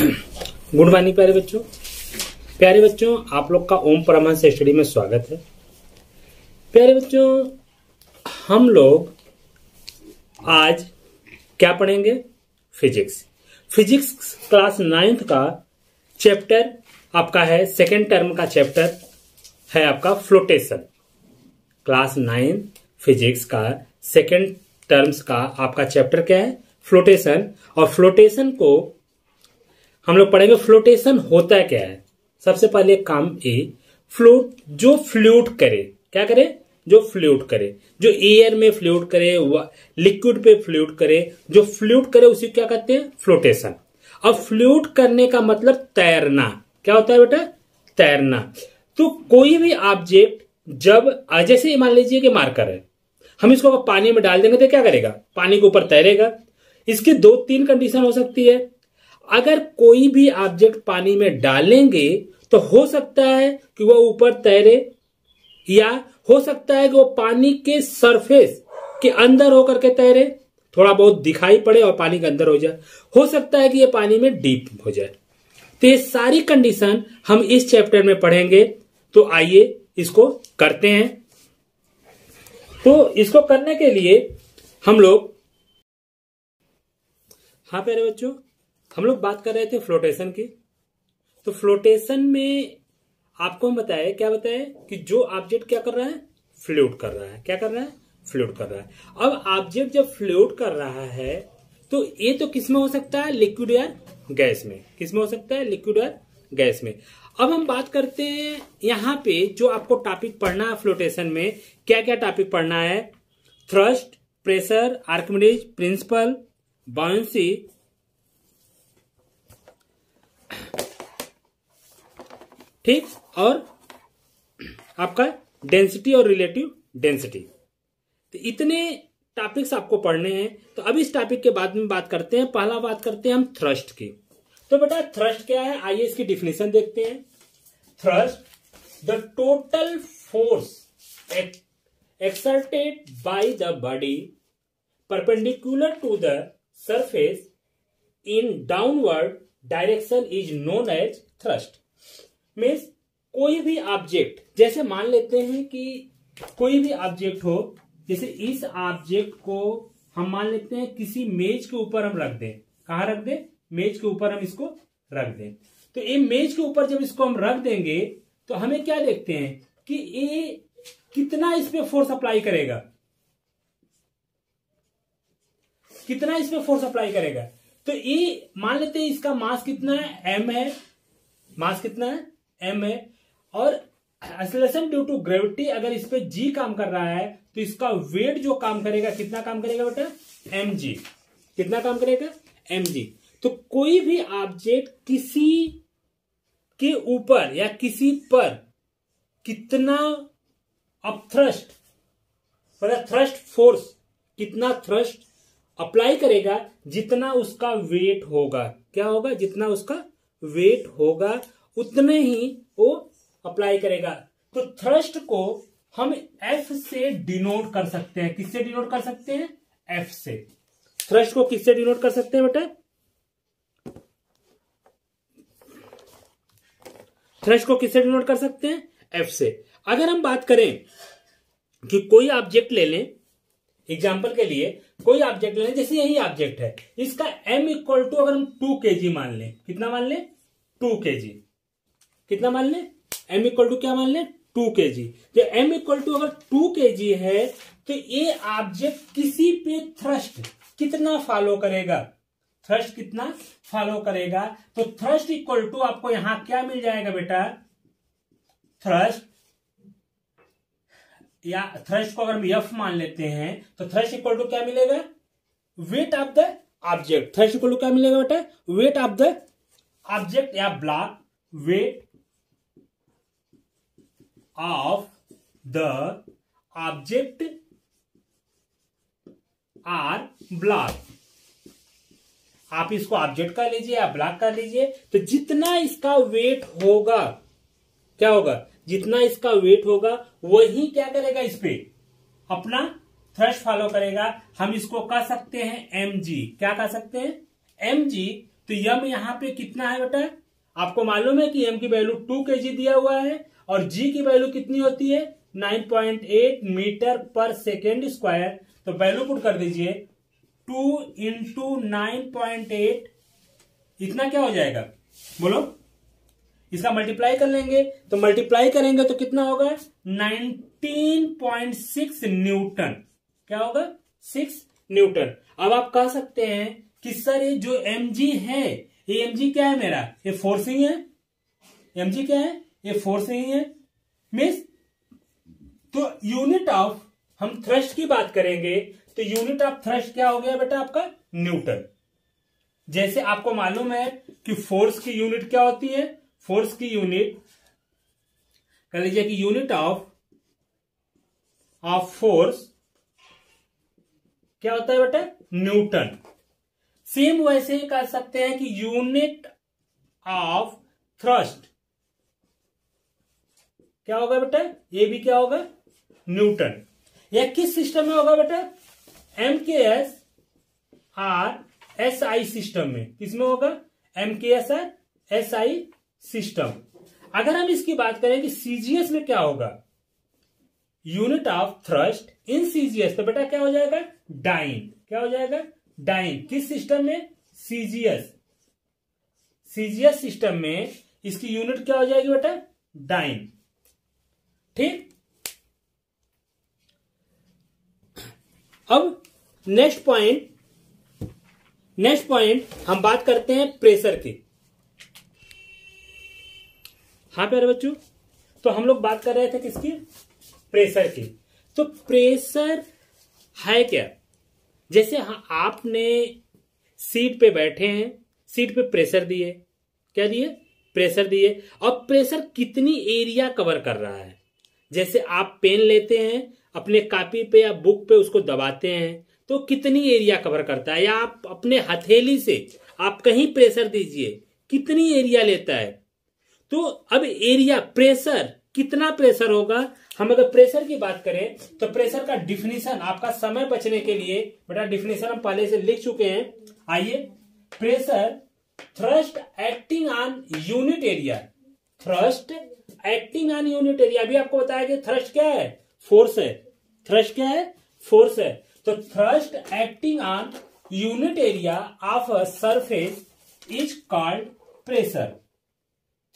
Good morning प्यारे बच्चों, आप लोग का ओम परमांस स्टडी में स्वागत है। प्यारे बच्चों, हम लोग आज क्या पढ़ेंगे? फिजिक्स क्लास 9th का चैप्टर आपका है, सेकेंड टर्म का चैप्टर है आपका फ्लोटेशन। क्लास 9 फिजिक्स का सेकेंड टर्म्स का आपका चैप्टर क्या है? फ्लोटेशन। और फ्लोटेशन को हम लोग पढ़ेंगे। फ्लोटेशन होता क्या है? सबसे पहले काम फ्लोट, जो फ्लूट करे, क्या करे? जो फ्लूट करे, जो एयर में फ्लूट करे, लिक्विड पे फ्लूट करे, जो फ्लूट करे उसी क्या कहते हैं? फ्लोटेशन। अब फ्लूट करने का मतलब तैरना। क्या होता है बेटा? तैरना। तो कोई भी ऑब्जेक्ट जब, जैसे मान लीजिए कि मार्कर है, हम इसको अगर पानी में डाल देंगे तो क्या करेगा? पानी के ऊपर तैरेगा। इसकी 2-3 कंडीशन हो सकती है। अगर कोई भी ऑब्जेक्ट पानी में डालेंगे तो हो सकता है कि वह ऊपर तैरे, या हो सकता है कि वो पानी के सरफेस के अंदर होकर के तैरे, थोड़ा बहुत दिखाई पड़े और पानी के अंदर हो जाए। हो सकता है कि ये पानी में डीप हो जाए। तो ये सारी कंडीशन हम इस चैप्टर में पढ़ेंगे। तो आइए इसको करते हैं। तो इसको करने के लिए हम लोग, हाँ प्यारे बच्चों, हम लोग बात कर रहे थे फ्लोटेशन की। तो फ्लोटेशन में आपको हम बताए, क्या बताए कि जो ऑब्जेक्ट क्या कर रहा है? फ्लोट कर रहा है। क्या कर रहा है? फ्लोट कर रहा है। अब ऑब्जेक्ट जब फ्लोट कर रहा है तो ये तो किस में हो सकता है? लिक्विड या गैस में। किस में हो सकता है? लिक्विड या गैस में। अब हम बात करते हैं यहां पे जो आपको टॉपिक पढ़ना है फ्लोटेशन में, क्या क्या टॉपिक पढ़ना है? Thrust, pressure, Archimedes principal, bouncy, ठीक, और आपका डेंसिटी और रिलेटिव डेंसिटी। तो इतने टॉपिक्स आपको पढ़ने हैं। तो अब इस टॉपिक के बाद में बात करते हैं, पहला बात करते हैं हम थ्रस्ट की। तो बेटा थ्रस्ट क्या है? आइए इसकी डिफिनेशन देखते हैं। Thrust, the total force exerted by the body perpendicular to the surface in downward direction is known as thrust. Means कोई भी ऑब्जेक्ट, जैसे मान लेते हैं कि कोई भी ऑब्जेक्ट हो, जैसे इस ऑब्जेक्ट को हम मान लेते हैं किसी मेज के ऊपर हम रख दें। कहां रख दें? मेज के ऊपर हम इसको रख दें। तो ये मेज के ऊपर जब इसको हम रख देंगे तो हमें क्या देखते हैं कि ये कितना इस पे फोर्स अप्लाई करेगा? कितना इस पे फोर्स अप्लाई करेगा? तो ये मान लेते हैं इसका मास कितना है? m है। मास कितना है? m है। और एक्सेलरेशन ड्यू टू ग्रेविटी, अगर इस पे g काम कर रहा है तो इसका वेट जो काम करेगा, कितना काम करेगा बेटा? mg। कितना काम करेगा? mg। तो कोई भी ऑब्जेक्ट किसी के ऊपर या किसी पर कितना अपथ्रस्ट, मतलब थ्रस्ट फोर्स, कितना थ्रस्ट अप्लाई करेगा, जितना उसका वेट होगा। क्या होगा? जितना उसका वेट होगा उतने ही वो अप्लाई करेगा। तो थ्रस्ट को हम F से डिनोट कर सकते हैं। किससे डिनोट कर सकते हैं? F से। थ्रस्ट को किससे डिनोट कर सकते हैं बेटा? थ्रस्ट को किससे डिनोट कर सकते हैं? F से। अगर हम बात करें कि कोई ऑब्जेक्ट ले लें, एग्जाम्पल के लिए कोई ऑब्जेक्ट ले लें, जैसे यही ऑब्जेक्ट है, इसका m इक्वल टू अगर हम 2 kg मान लें, कितना मान लें? 2 kg। कितना मान लें? m इक्वल टू क्या मान लें? 2 kg। तो m इक्वल टू अगर 2 kg है तो ये ऑब्जेक्ट किसी पे थ्रस्ट कितना फॉलो करेगा? थ्रस्ट कितना फॉलो करेगा? तो थ्रस्ट इक्वल टू आपको यहां क्या मिल जाएगा बेटा? थ्रस्ट, या थ्रस्ट को अगर हम F मान लेते हैं तो थ्रस्ट इक्वल टू क्या मिलेगा? Weight of the object. Thrust equal to क्या मिलेगा बेटा? वेट ऑफ द ऑब्जेक्ट या block. Weight of the object or block. आप इसको ऑब्जेक्ट का लीजिए या ब्लॉक का लीजिए, तो जितना इसका वेट होगा, क्या होगा? जितना इसका वेट होगा वही क्या करेगा? इस पे अपना थ्रस्ट फॉलो करेगा। हम इसको कह सकते हैं mg। क्या कह सकते हैं? mg तो यम यहाँ पे कितना है बेटा, आपको मालूम है कि m की वैल्यू 2 kg दिया हुआ है और g की वैल्यू कितनी होती है 9.8 मीटर पर सेकेंड स्क्वायर। तो वैल्यू पुट कर दीजिए 2 इंटू 9.8, इतना क्या हो जाएगा बोलो, इसका मल्टीप्लाई कर लेंगे, तो मल्टीप्लाई करेंगे तो कितना होगा 19.6 न्यूटन। क्या होगा 6 न्यूटन। अब आप कह सकते हैं कि सर ये जो mg है, ये mg क्या है मेरा, ये फोर्स ही है। mg क्या है, ये फोर्स ही है मीन्स। तो यूनिट ऑफ, हम थ्रस्ट की बात करेंगे तो यूनिट ऑफ थ्रस्ट क्या हो गया बेटा आपका न्यूटन। जैसे आपको मालूम है कि फोर्स की यूनिट क्या होती है, फोर्स की यूनिट कह लीजिए कि यूनिट ऑफ फोर्स क्या होता है बेटा न्यूटन। सेम वैसे ही कह सकते हैं कि यूनिट ऑफ थ्रस्ट क्या होगा बेटा, ये भी क्या होगा न्यूटन। यह किस सिस्टम में होगा बेटा, MKS और SI सिस्टम में। किसमें होगा, MKS और SI सिस्टम। अगर हम इसकी बात करें कि CGS में क्या होगा, unit of thrust in CGS, तो बेटा क्या हो जाएगा डाइन। क्या हो जाएगा डाइन। किस सिस्टम में, CGS सिस्टम में इसकी यूनिट क्या हो जाएगी बेटा डाइन। ठीक। अब नेक्स्ट पॉइंट हम बात करते हैं प्रेशर की। हाँ प्यारे बच्चों, तो हम लोग बात कर रहे थे किसकी, प्रेशर की। तो प्रेशर है क्या, जैसे हाँ आपने सीट पे बैठे हैं, सीट पे प्रेशर दिए, क्या दिए प्रेशर दिए। अब प्रेशर कितनी एरिया कवर कर रहा है, जैसे आप पेन लेते हैं अपने कॉपी पे या बुक पे उसको दबाते हैं तो कितनी एरिया कवर करता है, या आप अपने हथेली से आप कहीं प्रेशर दीजिए कितनी एरिया लेता है। तो अब एरिया, प्रेशर कितना प्रेशर होगा। हम अगर प्रेशर की बात करें तो प्रेशर का डिफिनीशन, आपका समय बचने के लिए बेटा डिफिनीशन हम पहले से लिख चुके हैं। आइए, pressure thrust acting on unit area, thrust acting on unit area. अभी आपको बताया कि थ्रस्ट क्या है, फोर्स है। थ्रस्ट क्या है, फोर्स है। तो thrust acting on unit area of a surface is called pressure.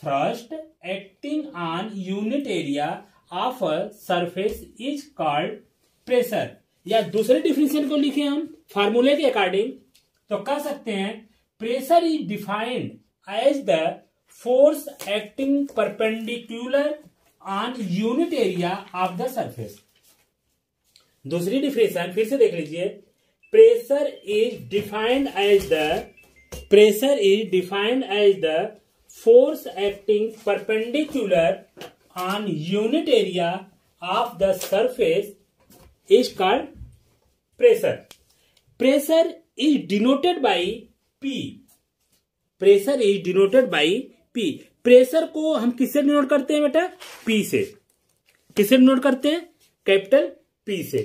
Thrust acting on unit area of a surface is called pressure. या दूसरे डिफिनेशन को लिखे हम फार्मूले के अकॉर्डिंग, तो कह सकते हैं pressure is defined as the force acting perpendicular on unit area of the surface. दूसरी डिफिनेशन फिर से देख लीजिए, pressure is defined as the force acting perpendicular on unit area of the surface is called pressure. Pressure is denoted by P। Pressure is denoted by P। Pressure को हम किससे denote करते हैं बेटा, P से। किससे डिनोट करते हैं, कैपिटल P से।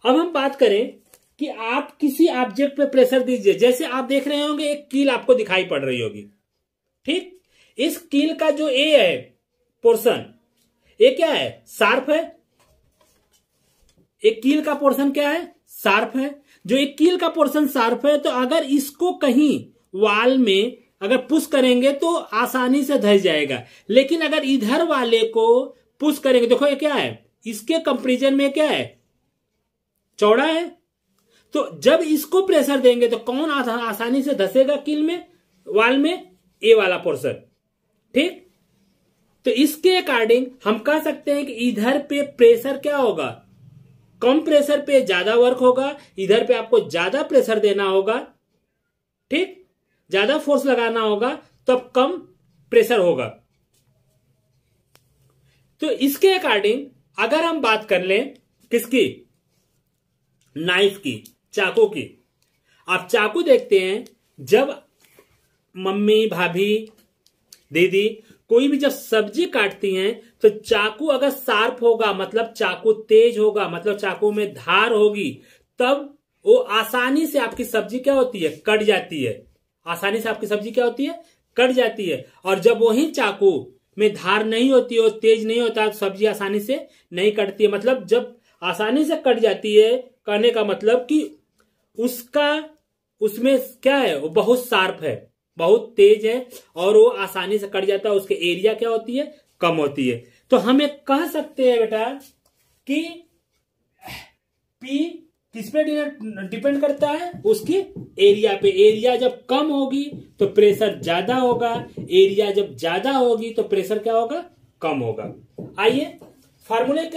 अब हम बात करें कि आप किसी ऑब्जेक्ट पे प्रेशर दीजिए, जैसे आप देख रहे होंगे एक कील आपको दिखाई पड़ रही होगी, ठीक। इस कील का जो ए है पोर्शन, ये क्या है, शार्प है। एक कील का पोर्शन क्या है, शार्प है। जो एक कील का पोर्शन शार्प है, तो अगर इसको कहीं वाल में अगर पुश करेंगे तो आसानी से धस जाएगा। लेकिन अगर इधर वाले को पुश करेंगे, देखो ये क्या है, इसके कंपेरिजन में क्या है, चौड़ा है। तो जब इसको प्रेशर देंगे तो कौन आसानी से धसेगा कील में, वाल में, ए वाला पोर्शन, ठीक। तो इसके अकॉर्डिंग हम कह सकते हैं कि इधर पे प्रेशर क्या होगा, कम प्रेशर पे ज्यादा वर्क होगा, इधर पे आपको ज्यादा प्रेशर देना होगा, ठीक, ज्यादा फोर्स लगाना होगा, तब कम प्रेशर होगा। तो इसके अकॉर्डिंग अगर हम बात कर लें किसकी, नाइफ की, चाकू की। आप चाकू देखते हैं, जब मम्मी, भाभी, दीदी कोई भी जब सब्जी काटती हैं तो चाकू अगर शार्प होगा, मतलब चाकू तेज होगा, मतलब चाकू में धार होगी, तब वो आसानी से आपकी सब्जी क्या होती है, कट जाती है, आसानी से आपकी सब्जी क्या होती है, कट जाती है। और जब वही चाकू में धार नहीं होती है, तेज नहीं होता, तो सब्जी आसानी से नहीं कटती है। मतलब जब आसानी से कट जाती है, कहने का मतलब कि उसमें क्या है, वो बहुत शार्प है, बहुत तेज है, और वो आसानी से कट जाता है। उसके एरिया क्या होती है, कम होती है। तो हम एक कह सकते हैं बेटा कि P किस पे डिपेंड करता है, उसकी एरिया पे। एरिया जब कम होगी तो प्रेशर ज्यादा होगा, एरिया जब ज्यादा होगी तो प्रेशर क्या होगा, कम होगा। आइए फार्मूले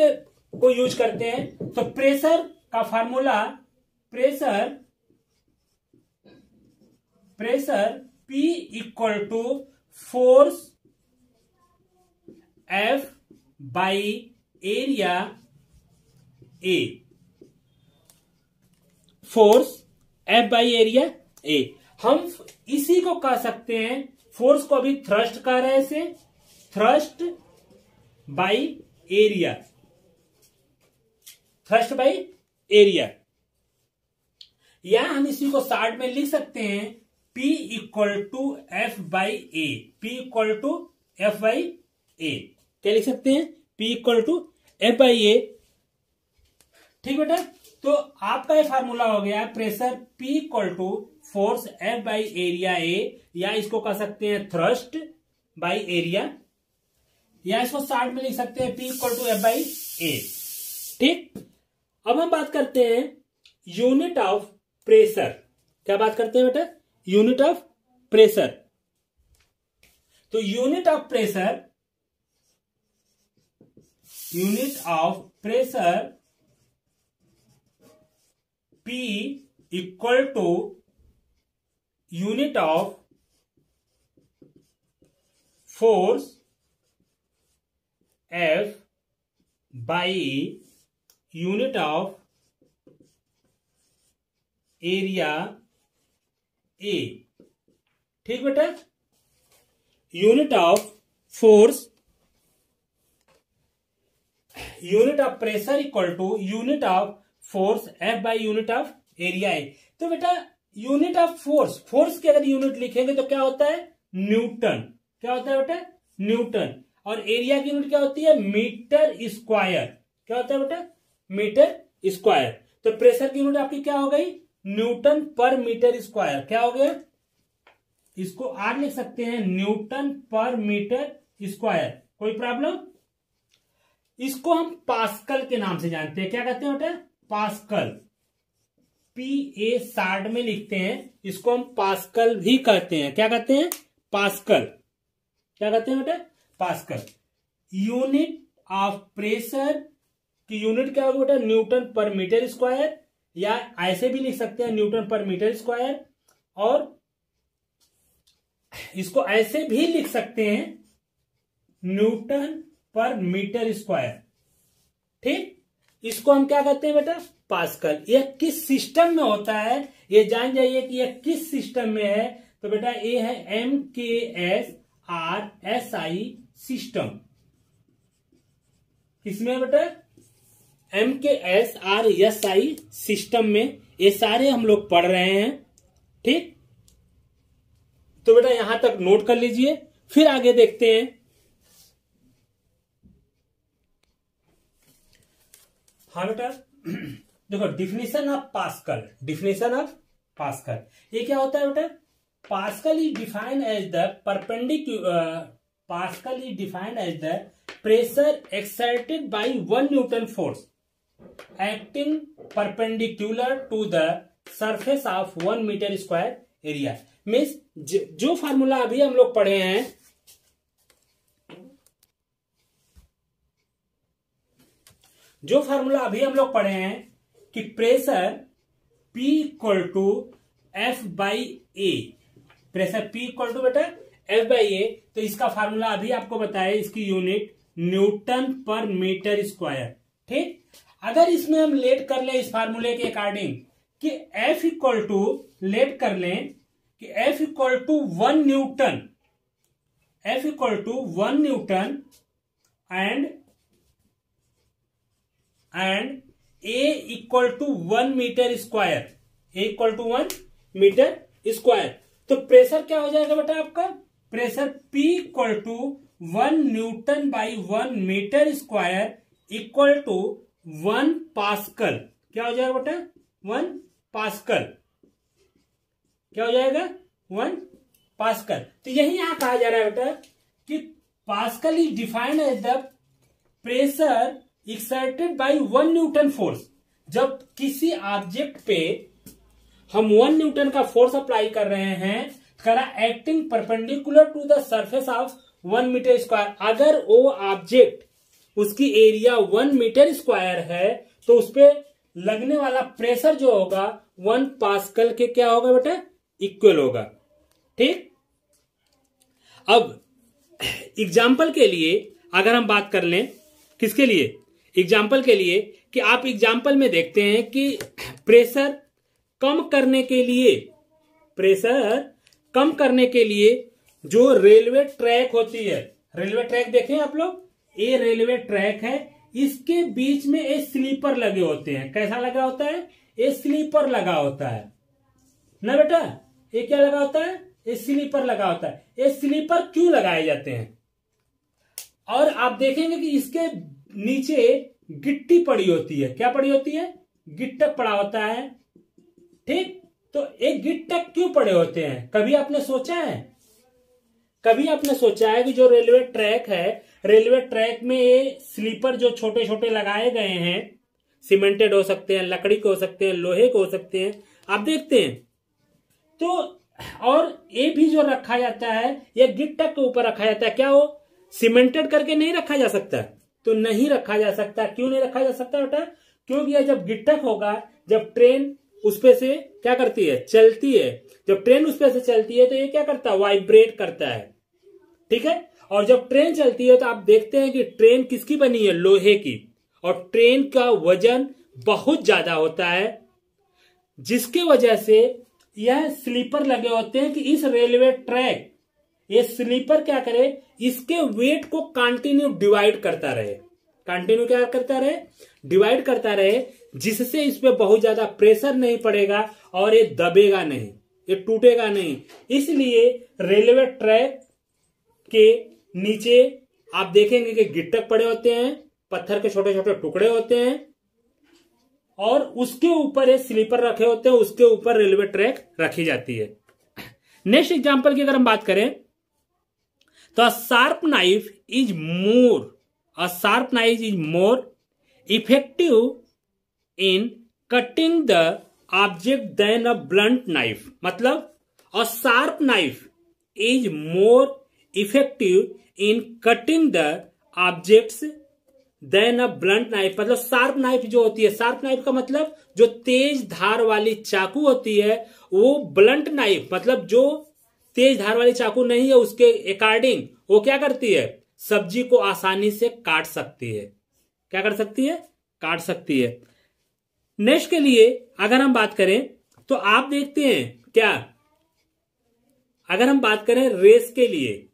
को यूज करते हैं। तो प्रेशर का formula, pressure P equal to force F by area A। Force F by area A। हम इसी को कह सकते हैं, फोर्स को अभी थ्रस्ट कह रहे हैं, इसे thrust by area, thrust by area. या हम इसी को शॉर्ट में लिख सकते हैं P equal to F by A. P equal to F by A, क्या लिख सकते हैं, P equal to F by A. ठीक बेटा, तो आपका ये फार्मूला हो गया pressure P equal to force F by area A, या इसको कह सकते हैं थ्रस्ट बाई एरिया, या इसको शॉर्ट में लिख सकते हैं P equal to F by A. ठीक, अब हम बात करते हैं यूनिट ऑफ प्रेशर। क्या बात करते हैं बेटा, यूनिट ऑफ प्रेशर। तो unit of pressure P equal to unit of force F by unit of area A। ठीक बेटा, unit of force, unit of pressure equal to unit of force F by unit of area A। तो बेटा unit of force, force की अगर unit लिखेंगे तो क्या होता है, न्यूटन। क्या होता है बेटा, न्यूटन। और एरिया की यूनिट क्या होती है, मीटर स्क्वायर। क्या होता है बेटा, मीटर स्क्वायर। तो प्रेशर की यूनिट आपकी क्या हो गई, न्यूटन पर मीटर स्क्वायर। क्या हो गया, इसको आर लिख सकते हैं, न्यूटन पर मीटर स्क्वायर। कोई प्रॉब्लम। इसको हम पास्कल के नाम से जानते हैं। क्या कहते हैं बेटा, पास्कल। PA शार्ट में लिखते हैं, इसको हम पास्कल भी कहते हैं। क्या कहते हैं, पास्कल। क्या कहते हैं बेटा, पास्कल। यूनिट ऑफ प्रेशर की यूनिट क्या होगी बेटा, न्यूटन पर मीटर स्क्वायर, या ऐसे भी लिख सकते हैं न्यूटन पर मीटर स्क्वायर, और इसको ऐसे भी लिख सकते हैं न्यूटन पर मीटर स्क्वायर। ठीक, इसको हम क्या कहते हैं बेटा, पास्कल। यह किस सिस्टम में होता है, ये जान जाइए कि यह किस सिस्टम में है। तो बेटा ये है MKSRSI सिस्टम। किसमें बेटा, MKSRSI सिस्टम में। ये सारे हम लोग पढ़ रहे हैं। ठीक, तो बेटा यहां तक नोट कर लीजिए, फिर आगे देखते हैं। हाँ बेटा, देखो definition of pascal. Definition of pascal ये क्या होता है बेटा, pascal is defined as the pascal is defined as the pressure exerted by 1 newton force acting perpendicular to the surface of 1 metre square area. Means जो formula अभी हम लोग पढ़े हैं, कि pressure P equal to F by A. Pressure P equal to बेटा F by A. तो इसका फार्मूला अभी आपको बताया, इसकी यूनिट न्यूटन पर मीटर स्क्वायर। ठीक, अगर इसमें हम लेट कर लें इस फार्मूले के अकॉर्डिंग कि F इक्वल टू, लेट कर लें कि F equal to 1 newton, F equal to 1 newton and A equal to 1 metre square. A equal to 1 metre square. तो प्रेशर क्या हो जाएगा बेटा आपका, pressure P equal to 1 newton by 1 metre square equal to 1 pascal. क्या हो जाएगा बेटा, 1 पास्कल। क्या हो जाएगा, 1 पास्कल। तो यही यहां कहा जा रहा है बेटा कि pascal is defined as the pressure exerted by 1 newton force. जब किसी ऑब्जेक्ट पे हम 1 न्यूटन का फोर्स अप्लाई कर रहे हैं, करा acting perpendicular to the surface of 1 metre square. अगर वो ऑब्जेक्ट उसकी एरिया 1 मीटर स्क्वायर है तो उस पर लगने वाला प्रेशर जो होगा 1 पास्कल के क्या होगा बेटा, इक्वल होगा। ठीक। अब एग्जाम्पल के लिए अगर हम बात कर लें, किसके लिए, एग्जाम्पल के लिए, कि आप एग्जाम्पल में देखते हैं कि प्रेशर कम करने के लिए, प्रेशर कम करने के लिए जो रेलवे ट्रैक होती है, रेलवे ट्रैक देखें आप लोग, ये रेलवे ट्रैक है, इसके बीच में ये स्लीपर लगे होते हैं। कैसा लगा होता है, ये स्लीपर लगा होता है ना बेटा, ये क्या लगा होता है, ये स्लीपर लगा होता है। ये स्लीपर क्यों लगाए जाते हैं, और आप देखेंगे कि इसके नीचे गिट्टी पड़ी होती है। क्या पड़ी होती है, गिट्टक पड़ा होता है। ठीक। तो ये गिट्टक क्यों पड़े होते हैं, कभी आपने सोचा है, कभी आपने सोचा है कि जो रेलवे ट्रैक है, रेलवे ट्रैक में ये स्लीपर जो छोटे छोटे लगाए गए हैं, सीमेंटेड हो सकते हैं, लकड़ी के हो सकते हैं, लोहे के हो सकते हैं, आप देखते हैं। तो और ये भी जो रखा जाता है, ये गिट्टक के ऊपर रखा जाता है। क्या वो सीमेंटेड करके नहीं रखा जा सकता, तो नहीं रखा जा सकता। क्यों नहीं रखा जा सकता बेटा, क्योंकि ये जब गिट्टक होगा, जब ट्रेन उस पे से क्या करती है, चलती है, जब ट्रेन उस पे से चलती है तो ये क्या करता है, वाइब्रेट करता है। ठीक है। और जब ट्रेन चलती है तो आप देखते हैं कि ट्रेन किसकी बनी है, लोहे की, और ट्रेन का वजन बहुत ज्यादा होता है, जिसके वजह से यह स्लीपर लगे होते हैं कि इस रेलवे ट्रैक, ये स्लीपर क्या करे, इसके वेट को कंटिन्यू डिवाइड करता रहे, कंटिन्यू क्या करता रहे, डिवाइड करता रहे, जिससे इस पे बहुत ज्यादा प्रेशर नहीं पड़ेगा और ये दबेगा नहीं, ये टूटेगा नहीं। इसलिए रेलवे ट्रैक के नीचे आप देखेंगे कि गिट्टक पड़े होते हैं, पत्थर के छोटे छोटे टुकड़े होते हैं, और उसके ऊपर ये स्लीपर रखे होते हैं, उसके ऊपर रेलवे ट्रैक रखी जाती है। नेक्स्ट एग्जांपल की अगर हम बात करें तो a sharp knife is more effective in cutting the object than a blunt knife। मतलब a sharp knife is more effective in cutting the objects than a blunt knife। मतलब शार्प नाइफ जो होती है, शार्प नाइफ का मतलब जो तेज धार वाली चाकू होती है, वो ब्लंट नाइफ मतलब जो तेज धार वाली चाकू नहीं है, उसके अकॉर्डिंग वो क्या करती है, सब्जी को आसानी से काट सकती है। क्या कर सकती है, काट सकती है। नेक्स्ट के लिए अगर हम बात करें तो आप देखते हैं क्या, अगर हम बात करें रेस के लिए,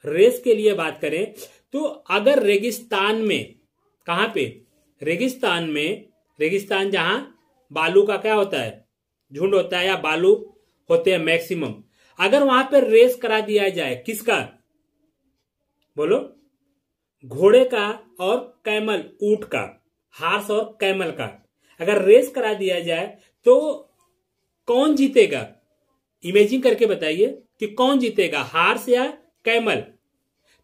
रेस के लिए बात करें तो अगर रेगिस्तान में, कहां पे, रेगिस्तान में, रेगिस्तान जहां बालू का क्या होता है, झुंड होता है या बालू होते हैं मैक्सिमम, अगर वहां पर रेस करा दिया जाए, किसका बोलो, घोड़े का और कैमल, ऊंट का, हार्स और कैमल का, अगर रेस करा दिया जाए तो कौन जीतेगा, इमेजिन करके बताइए कि कौन जीतेगा, हार्स या कैमल।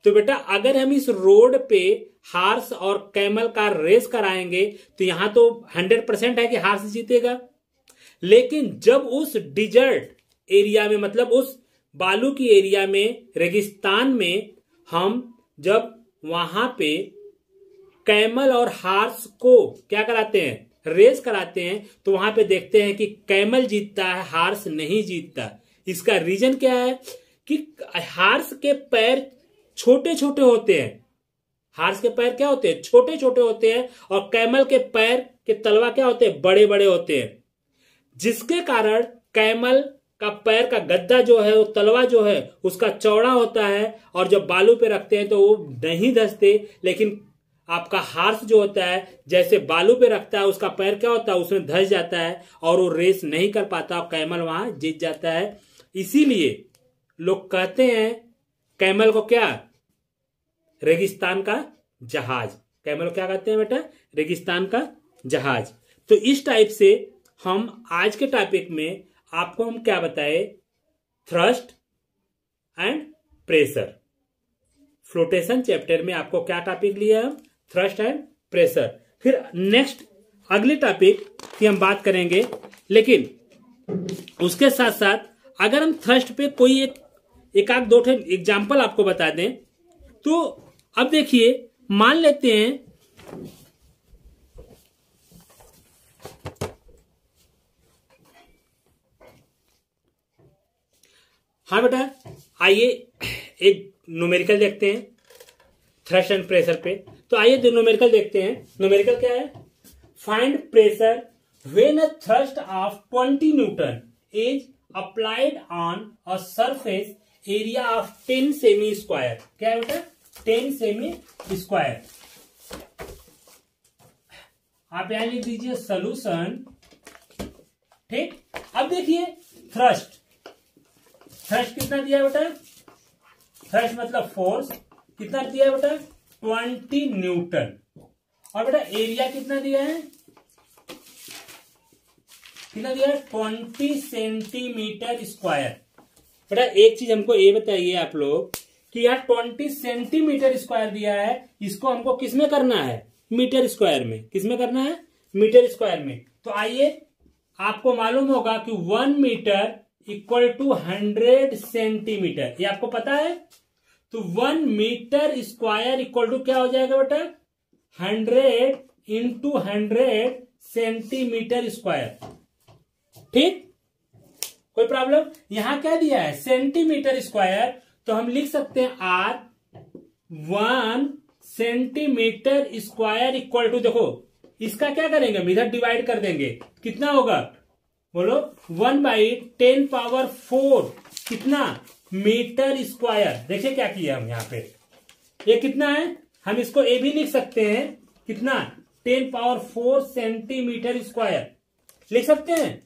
तो बेटा अगर हम इस रोड पे हार्स और कैमल का रेस कराएंगे तो यहां तो 100% है कि हार्स जीतेगा, लेकिन जब उस डिजर्ट एरिया में, मतलब उस बालू की एरिया में, रेगिस्तान में, हम जब वहां पे कैमल और हार्स को क्या कराते हैं, रेस कराते हैं, तो वहां पे देखते हैं कि कैमल जीतता है, हार्स नहीं जीतता। इसका रीजन क्या है कि हार्स के पैर छोटे छोटे होते हैं, हार्स के पैर क्या होते हैं, छोटे छोटे होते हैं, और कैमल के पैर के तलवा क्या होते हैं, बड़े बड़े होते हैं, जिसके कारण कैमल का पैर का गद्दा जो है, वो तलवा जो है उसका चौड़ा होता है, और जब बालू पे रखते हैं तो वो नहीं धंसते। लेकिन आपका हार्स जो होता है, जैसे बालू पे रखता है, उसका पैर क्या होता है, उसमें धंस जाता है और वो रेस नहीं कर पाता, और कैमल वहां जीत जाता है। इसीलिए लोग कहते हैं कैमल को क्या, रेगिस्तान का जहाज। कैमल को क्या कहते हैं बेटा, रेगिस्तान का जहाज। तो इस टाइप से हम आज के टॉपिक में आपको हम क्या बताए, thrust and pressure. Flotation chapter में आपको क्या टॉपिक लिया हम, थ्रस्ट एंड प्रेशर। फिर नेक्स्ट अगले टॉपिक की हम बात करेंगे, लेकिन उसके साथ साथ अगर हम थ्रस्ट पे कोई एक आध दो एग्जाम्पल आपको बता दें, तो अब देखिए मान लेते हैं हाँ बेटा, आइए एक न्यूमेरिकल देखते हैं थ्रस्ट एंड प्रेशर पे। तो आइए जो न्यूमेरिकल देखते हैं। न्यूमेरिकल क्या है, find pressure when a thrust of 20 Newton is applied on a surface area of 10 semi square. क्या है बेटा, 10 सेमी स्क्वायर। आप यहां लिख दीजिए सोल्यूशन। ठीक, अब देखिए थ्रस्ट कितना दिया बेटा, थ्रस्ट मतलब फोर्स कितना दिया बेटा, 20 न्यूटन। और बेटा एरिया कितना दिया है, कितना दिया है, 20 सेंटीमीटर स्क्वायर। बेटा एक चीज हमको ये बताइए आप लोग कि यार 20 सेंटीमीटर स्क्वायर दिया है, इसको हमको किसमें करना है, मीटर स्क्वायर में। किसमें करना है, मीटर स्क्वायर में। तो आइए आपको मालूम होगा कि 1 मीटर इक्वल टू 100 सेंटीमीटर, ये आपको पता है। तो 1 मीटर स्क्वायर इक्वल टू क्या हो जाएगा बेटा, 100 इंटू 100 सेंटीमीटर स्क्वायर। ठीक, कोई प्रॉब्लम। यहां क्या दिया है, सेंटीमीटर स्क्वायर, तो हम लिख सकते हैं or 1 centimetre square equal to, देखो इसका क्या करेंगे, हम इधर डिवाइड कर देंगे, कितना होगा बोलो, 1/10⁴ कितना, मीटर स्क्वायर। देखिए क्या किया हम यहाँ पे, ये कितना है, हम इसको ए भी लिख सकते हैं, कितना, 10⁴ सेंटीमीटर स्क्वायर लिख सकते हैं।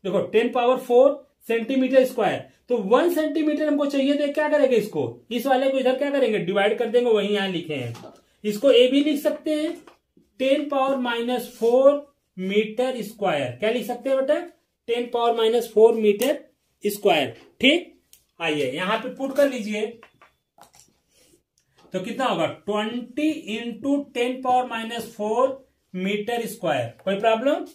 देखो 10⁴ सेंटीमीटर स्क्वायर। तो 1 सेंटीमीटर हमको चाहिए, तो क्या करेंगे, इसको इस वाले को इधर क्या करेंगे, डिवाइड कर देंगे, वही यहां लिखे हैं। इसको ए भी लिख सकते हैं, 10⁻⁴ मीटर स्क्वायर। क्या लिख सकते हैं बेटा, 10⁻⁴ मीटर स्क्वायर। ठीक, आइए यहां पे पुट कर लीजिए, तो कितना होगा, 20 इंटू 10⁻⁴ मीटर स्क्वायर। कोई प्रॉब्लम।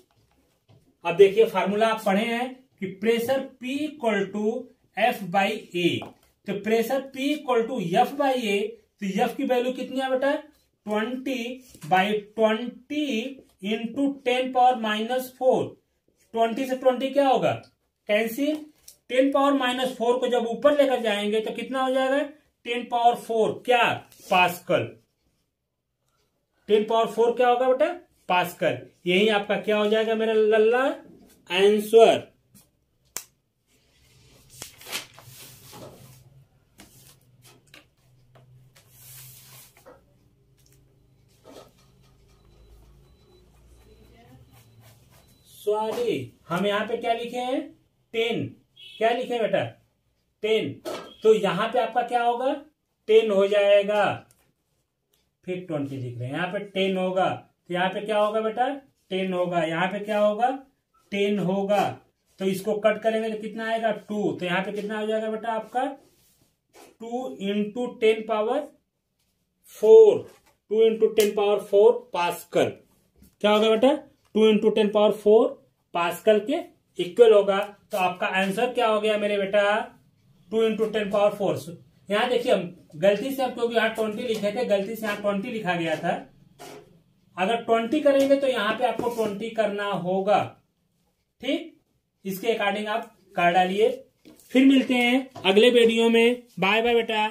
अब देखिए फार्मूला आप पढ़े हैं कि pressure P equal to F/A। तो pressure P equal to F/A, तो F की वैल्यू कितनी है बेटा, 20/20 इंटू 10⁻⁴। 20 से 20 क्या होगा, कैंसिल। 10⁻⁴ को जब ऊपर लेकर जाएंगे तो कितना हो जाएगा, 10⁻⁴ क्या, पास्कल। 10⁻⁴ क्या होगा बेटा, पास्कल। यही आपका क्या हो जाएगा मेरा लल्ला, आंसर। सॉरी, हम यहां पे क्या लिखे हैं, 10। क्या लिखे हैं बेटा, 10। तो यहां पे आपका क्या होगा, 10 हो जाएगा, फिर 20 लिख रहे हैं, यहां पे 10 होगा, तो यहां पे क्या होगा बेटा, 10 होगा। यहां पे क्या होगा, 10 होगा। तो इसको कट करेंगे तो कितना आएगा, 2। तो यहां पे कितना हो जाएगा बेटा आपका, 2 इंटू 10⁻⁴, 2 इंटू 10⁻⁴ पास्कल। क्या होगा बेटा, 2 इंटू 10⁻⁴ पास्कल के इक्वल होगा। तो आपका आंसर क्या हो गया मेरे बेटा, 2 इंटू 10⁻⁴। यहां देखिए हम गलती से, क्योंकि यहाँ 20 लिखे थे, गलती से यहाँ 20 लिखा गया था। अगर 20 करेंगे तो यहां पे आपको 20 करना होगा। ठीक, इसके अकॉर्डिंग आप कर डालिए। फिर मिलते हैं अगले वीडियो में। बाय बाय बेटा।